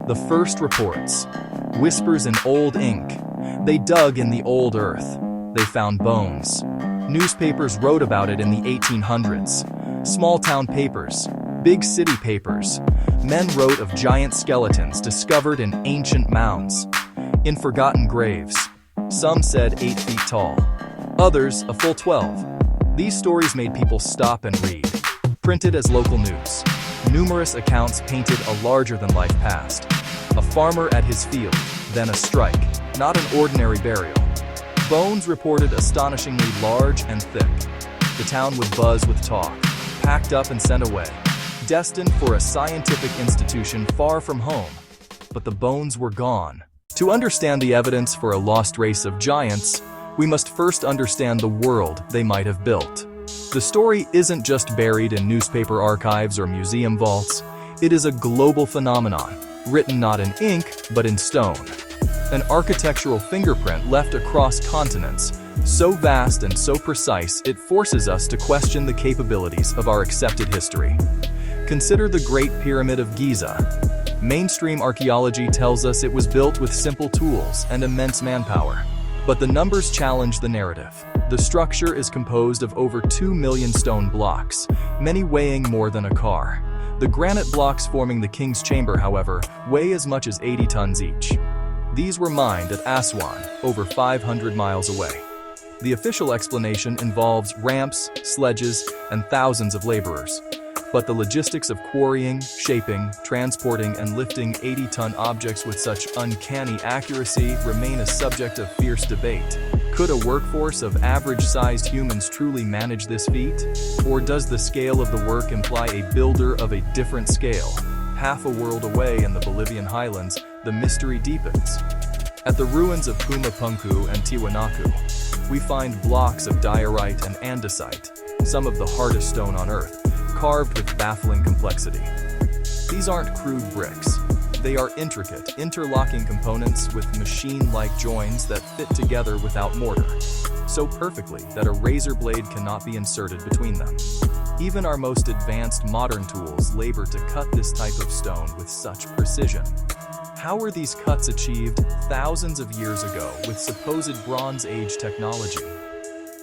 The first reports. Whispers in old ink. They dug in the old earth. They found bones. Newspapers wrote about it in the 1800s. Small-town papers. Big city papers. Men wrote of giant skeletons discovered in ancient mounds. In forgotten graves. Some said 8 feet tall. Others a full 12. These stories made people stop and read. Printed as local news. Numerous accounts painted a larger-than-life past. A farmer at his field, then a strike, not an ordinary burial. Bones reported astonishingly large and thick. The town would buzz with talk, packed up and sent away, destined for a scientific institution far from home. But the bones were gone. To understand the evidence for a lost race of giants, we must first understand the world they might have built. The story isn't just buried in newspaper archives or museum vaults. It is a global phenomenon, written not in ink, but in stone. An architectural fingerprint left across continents, so vast and so precise it forces us to question the capabilities of our accepted history. Consider the Great Pyramid of Giza. Mainstream archaeology tells us it was built with simple tools and immense manpower. But the numbers challenge the narrative. The structure is composed of over 2 million stone blocks, many weighing more than a car. The granite blocks forming the King's Chamber, however, weigh as much as 80 tons each. These were mined at Aswan, over 500 miles away. The official explanation involves ramps, sledges, and thousands of laborers. But the logistics of quarrying, shaping, transporting, and lifting 80-ton objects with such uncanny accuracy remain a subject of fierce debate. Could a workforce of average-sized humans truly manage this feat? Or does the scale of the work imply a builder of a different scale? Half a world away in the Bolivian highlands, the mystery deepens. At the ruins of Pumapunku and Tiwanaku, we find blocks of diorite and andesite, some of the hardest stone on Earth, carved with baffling complexity. These aren't crude bricks. They are intricate, interlocking components with machine-like joins that fit together without mortar, so perfectly that a razor blade cannot be inserted between them. Even our most advanced modern tools labor to cut this type of stone with such precision. How were these cuts achieved thousands of years ago with supposed Bronze Age technology?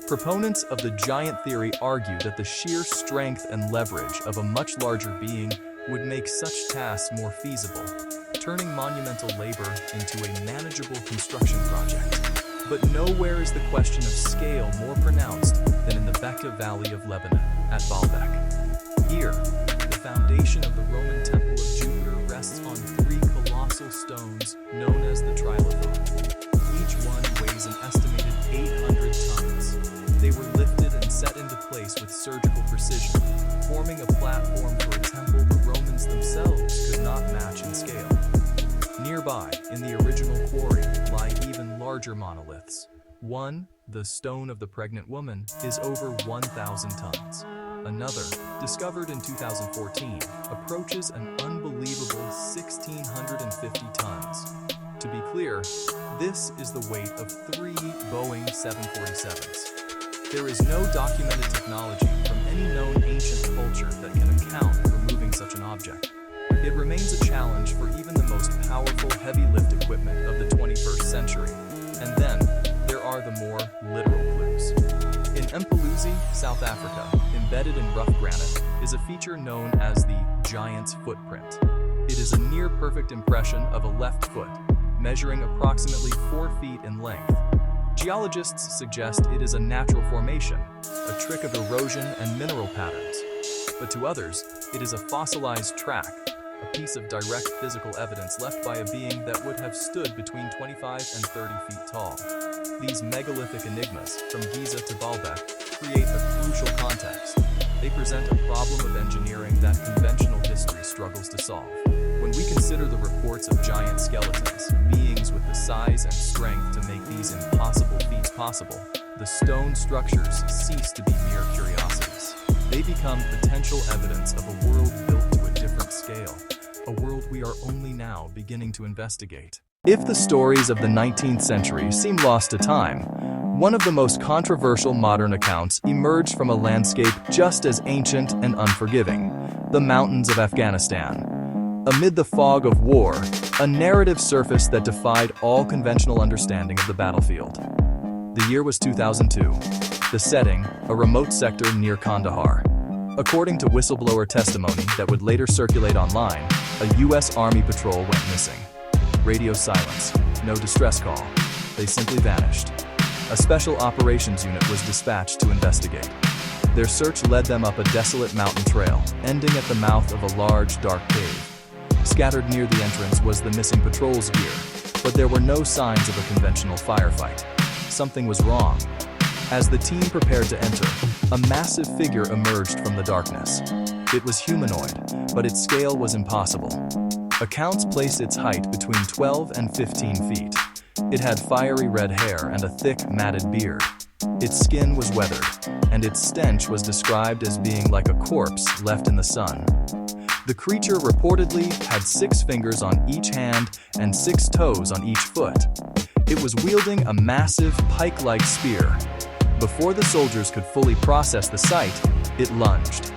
Proponents of the giant theory argue that the sheer strength and leverage of a much larger being would make such tasks more feasible, turning monumental labor into a manageable construction project. But nowhere is the question of scale more pronounced than in the Bekaa Valley of Lebanon, at Baalbek. Here, the foundation of the Roman Temple of Jupiter rests on 3 colossal stones known as the Trilithon. Each one weighs an estimated 800 tons. They were lifted and set into place with surgical precision, forming a platform for a temple the Romans themselves could not match in scale. Nearby, in the original quarry, lie even larger monoliths. One, the Stone of the Pregnant Woman, is over 1,000 tons. Another, discovered in 2014, approaches an unbelievable 1,650 tons. To be clear, this is the weight of 3 Boeing 747s. There is no documented technology from any known ancient culture that can account for moving such an object. It remains a challenge for even the most powerful heavy lift equipment of the 21st century. And then, there are the more literal clues. In Mpuluzi, South Africa, embedded in rough granite, is a feature known as the giant's footprint. It is a near-perfect impression of a left foot, measuring approximately 4 feet in length. Geologists suggest it is a natural formation, a trick of erosion and mineral patterns. But to others, it is a fossilized track, a piece of direct physical evidence left by a being that would have stood between 25 and 30 feet tall. These megalithic enigmas, from Giza to Baalbek, create a crucial context. They present a problem of engineering that conventional history struggles to solve. When we consider the reports of giant skeletons, beings with the size and strength to make these impossible feats possible, the stone structures cease to be mere curiosities. They become potential evidence of a world built to a different scale, a world we are only now beginning to investigate. If the stories of the 19th century seem lost to time, one of the most controversial modern accounts emerged from a landscape just as ancient and unforgiving: the mountains of Afghanistan. Amid the fog of war, A narrative surfaced that defied all conventional understanding of the battlefield. The year was 2002. The setting, a remote sector near Kandahar. According to whistleblower testimony that would later circulate online, a U.S. Army patrol went missing. Radio silence, no distress call. They simply vanished. A special operations unit was dispatched to investigate. Their search led them up a desolate mountain trail, ending at the mouth of a large, dark cave. Scattered near the entrance was the missing patrol's gear, but there were no signs of a conventional firefight. Something was wrong. As the team prepared to enter, a massive figure emerged from the darkness. It was humanoid, but its scale was impossible. Accounts place its height between 12 and 15 feet. It had fiery red hair and a thick, matted beard. Its skin was weathered, and its stench was described as being like a corpse left in the sun. The creature reportedly had 6 fingers on each hand and 6 toes on each foot. It was wielding a massive, pike-like spear. Before the soldiers could fully process the sight, it lunged.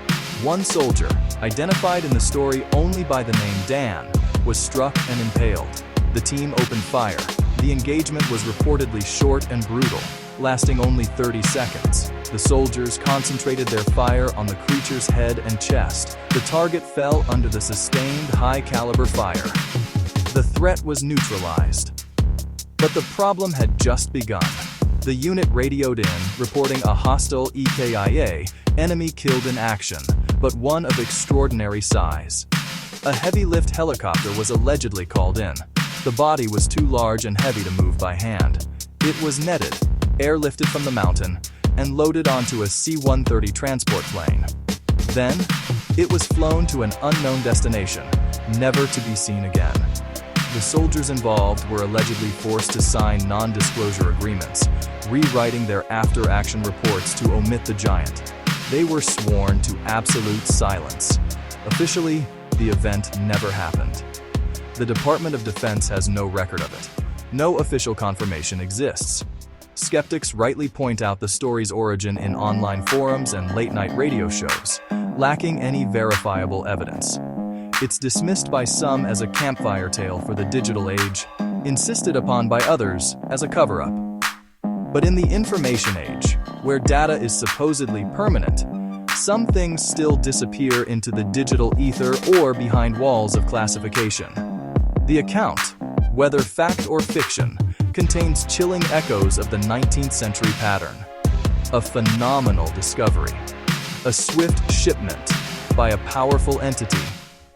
One soldier, identified in the story only by the name Dan, was struck and impaled. The team opened fire. The engagement was reportedly short and brutal, lasting only 30 seconds. The soldiers concentrated their fire on the creature's head and chest. The target fell under the sustained high-caliber fire. The threat was neutralized. But the problem had just begun. The unit radioed in, reporting a hostile EKIA, enemy killed in action, but one of extraordinary size. A heavy-lift helicopter was allegedly called in. The body was too large and heavy to move by hand. It was netted, airlifted from the mountain, and loaded onto a C-130 transport plane. Then, it was flown to an unknown destination, never to be seen again. The soldiers involved were allegedly forced to sign non-disclosure agreements, rewriting their after-action reports to omit the giant. They were sworn to absolute silence. Officially, the event never happened. The Department of Defense has no record of it. No official confirmation exists. Skeptics rightly point out the story's origin in online forums and late-night radio shows, lacking any verifiable evidence. It's dismissed by some as a campfire tale for the digital age, insisted upon by others as a cover-up. But in the information age, where data is supposedly permanent, some things still disappear into the digital ether or behind walls of classification. The account, whether fact or fiction, contains chilling echoes of the 19th century pattern. A phenomenal discovery. A swift shipment by a powerful entity.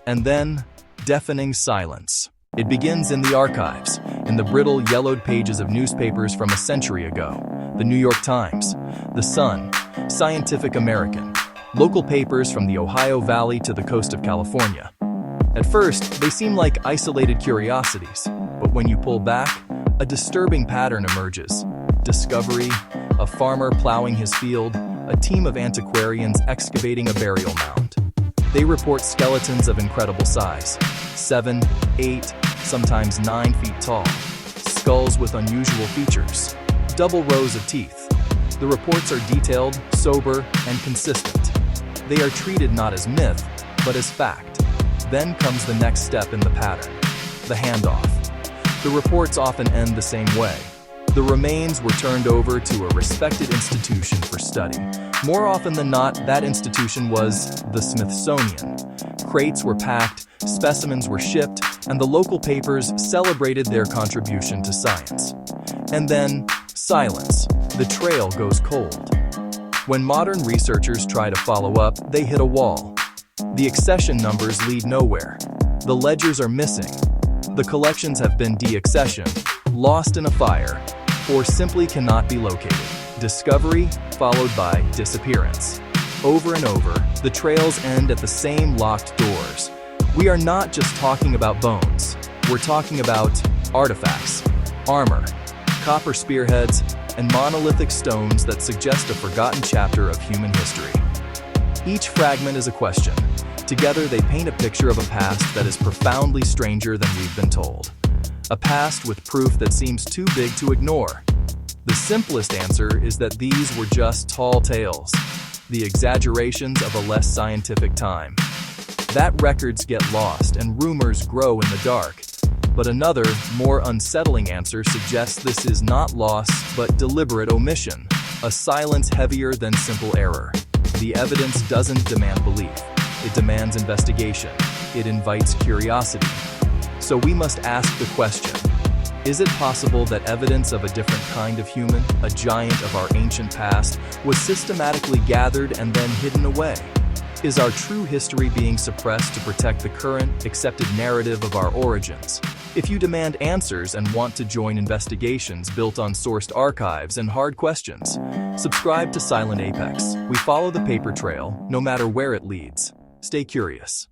And then, deafening silence. It begins in the archives, in the brittle, yellowed pages of newspapers from a century ago. The New York Times, The Sun, Scientific American, local papers from the Ohio Valley to the coast of California. At first, they seem like isolated curiosities, but when you pull back, a disturbing pattern emerges. Discovery, a farmer plowing his field, a team of antiquarians excavating a burial mound. They report skeletons of incredible size, 7, 8, sometimes 9 feet tall, skulls with unusual features, double rows of teeth. The reports are detailed, sober, and consistent. They are treated not as myth, but as fact. Then comes the next step in the pattern, the handoff. The reports often end the same way. The remains were turned over to a respected institution for study. More often than not, that institution was the Smithsonian. Crates were packed, specimens were shipped, and the local papers celebrated their contribution to science. And then, silence. The trail goes cold. When modern researchers try to follow up, they hit a wall. The accession numbers lead nowhere. The ledgers are missing. The collections have been deaccessioned, lost in a fire, or simply cannot be located. Discovery followed by disappearance. Over and over, the trails end at the same locked doors. We are not just talking about bones. We're talking about artifacts, armor, copper spearheads, and monolithic stones that suggest a forgotten chapter of human history. Each fragment is a question. Together, they paint a picture of a past that is profoundly stranger than we've been told. A past with proof that seems too big to ignore. The simplest answer is that these were just tall tales, the exaggerations of a less scientific time. That records get lost and rumors grow in the dark. But another, more unsettling answer suggests this is not loss, but deliberate omission, a silence heavier than simple error. The evidence doesn't demand belief. It demands investigation. It invites curiosity. So we must ask the question, is it possible that evidence of a different kind of human, a giant of our ancient past, was systematically gathered and then hidden away? Is our true history being suppressed to protect the current, accepted narrative of our origins? If you demand answers and want to join investigations built on sourced archives and hard questions, subscribe to Silent Apex. We follow the paper trail, no matter where it leads. Stay curious.